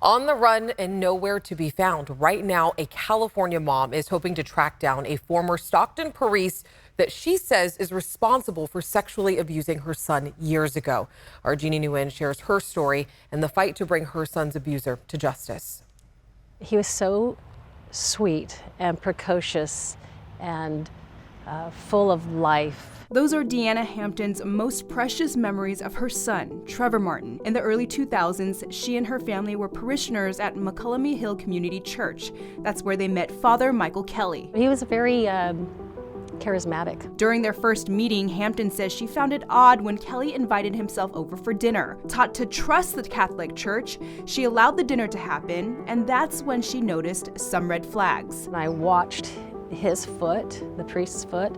On the run and nowhere to be found. Right now, a California mom is hoping to track down a former Stockton police that she says is responsible for sexually abusing her son years ago. Our Jeannie Nguyen shares her story and the fight to bring her son's abuser to justice. He was so sweet and precocious and full of life. Those are Deanna Hampton's most precious memories of her son, Trevor Martin. In the early 2000s, she and her family were parishioners at McCullamy Hill Community Church. That's where they met Father Michael Kelly. He was very charismatic. During their first meeting, Hampton says she found it odd when Kelly invited himself over for dinner. Taught to trust the Catholic Church, she allowed the dinner to happen, and that's when she noticed some red flags. I watched his foot, the priest's foot,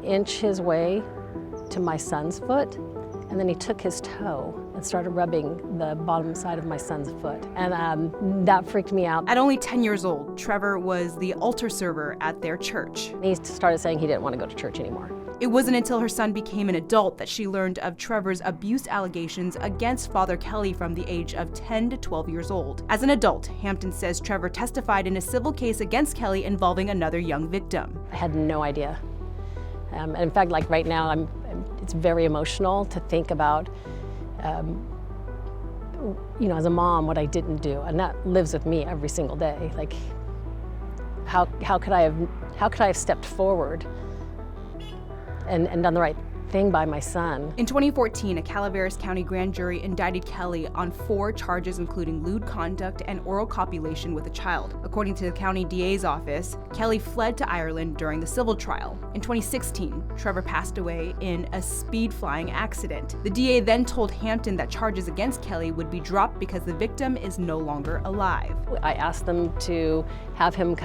inch his way to my son's foot, and then he took his toe and started rubbing the bottom side of my son's foot, and that freaked me out. At only 10 years old, Trevor was the altar server at their church. He started saying he didn't want to go to church anymore. It wasn't until her son became an adult that she learned of Trevor's abuse allegations against Father Kelly from the age of 10 to 12 years old. As an adult, Hampton says Trevor testified in a civil case against Kelly involving another young victim. I had no idea. And in fact, like right now, it's very emotional to think about, as a mom, what I didn't do, and that lives with me every single day. Like, how could I have stepped forward and done the right thing by my son? In 2014, a Calaveras County grand jury indicted Kelly on 4 charges, including lewd conduct and oral copulation with a child. According to the county DA's office, Kelly fled to Ireland during the civil trial. In 2016, Trevor passed away in a speed flying accident. The DA then told Hampton that charges against Kelly would be dropped because the victim is no longer alive. I asked them to have him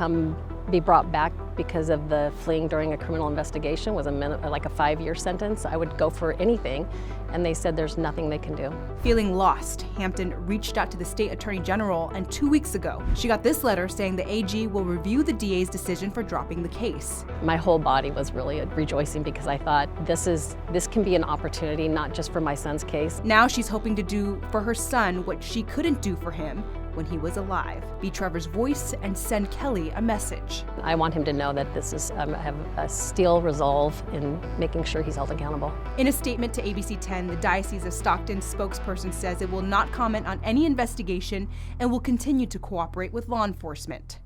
be brought back because of the fleeing during a criminal investigation was like a 5-year sentence. I would go for anything, and they said there's nothing they can do. Feeling lost, Hampton reached out to the state attorney general, and 2 weeks ago, she got this letter saying the AG will review the DA's decision for dropping the case. My whole body was really rejoicing because I thought this can be an opportunity, not just for my son's case. Now she's hoping to do for her son what she couldn't do for him when he was alive. Be Trevor's voice and send Kelly a message. I want him to know that this is I have a steel resolve in making sure he's held accountable. In a statement to ABC 10, the Diocese of Stockton spokesperson says it will not comment on any investigation and will continue to cooperate with law enforcement.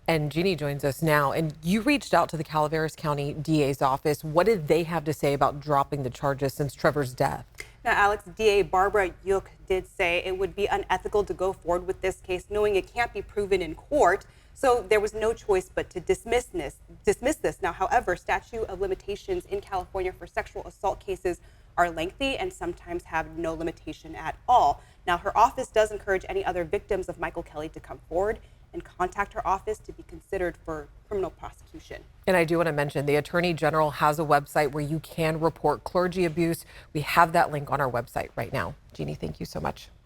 And Jeannie joins us now. And you reached out to the Calaveras County DA's office. What did they have to say about dropping the charges since Trevor's death? Now, Alex, DA Barbara Yook did say it would be unethical to go forward with this case, knowing it can't be proven in court. So there was no choice but to dismiss this. Now, however, statute of limitations in California for sexual assault cases are lengthy and sometimes have no limitation at all. Now, her office does encourage any other victims of Michael Kelly to come forward and contact her office to be considered for criminal prosecution. And I do want to mention the Attorney General has a website where you can report clergy abuse. We have that link on our website right now. Jeannie, thank you so much.